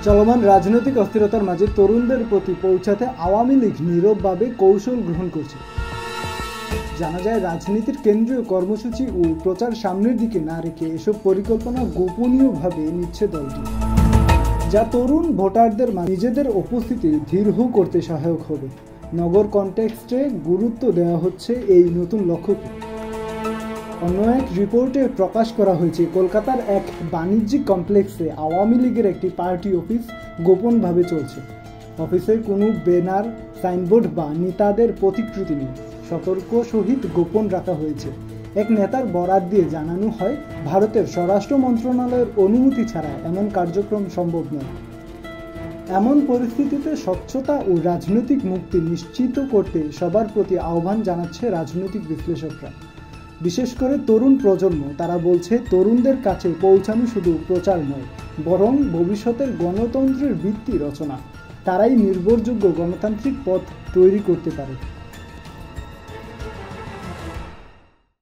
চলমান রাজনৈতিক অস্থিরতার মাঝে তরুণদের প্রতি পৌঁছাতে আওয়ামী লীগ নীরবভাবে কৌশল গ্রহণ করছে। জানা যায়, রাজনীতির কেন্দ্রীয় কর্মসূচি ও প্রচার সামনের দিকে না রেখে এসব পরিকল্পনা গোপনীয়ভাবে নিচ্ছে দলটি, যা তরুণ ভোটারদের নিজেদের উপস্থিতি দৃঢ় করতে সহায়ক হবে। নগর কনটেক্সটে গুরুত্ব দেওয়া হচ্ছে এই নতুন লক্ষ্যকে। অন্য এক রিপোর্টে প্রকাশ করা হয়েছে, কলকাতার এক বাণিজ্যিক কমপ্লেক্সে আওয়ামী লীগের একটি পার্টি অফিস গোপনভাবে চলছে। অফিসে কোনো ব্যানার, সাইনবোর্ড বা নেতাদের প্রতিকৃতি নেই, সতর্ক সহিত গোপন রাখা হয়েছে। এক নেতার বরাত দিয়ে জানানো হয়, ভারতের স্বরাষ্ট্র মন্ত্রণালয়ের অনুমতি ছাড়া এমন কার্যক্রম সম্ভব নয়। এমন পরিস্থিতিতে স্বচ্ছতা ও রাজনৈতিক মুক্তি নিশ্চিত করতে সবার প্রতি আহ্বান জানাচ্ছে রাজনৈতিক বিশ্লেষকরা, বিশেষ করে তরুণ প্রজন্ম। তারা বলছে, তরুণদের কাছে পৌঁছানো শুধু প্রচার নয়, বরং ভবিষ্যতের গণতন্ত্রের ভিত্তি রচনা। তারাই নির্ভরযোগ্য গণতান্ত্রিক পথ তৈরি করতে পারে।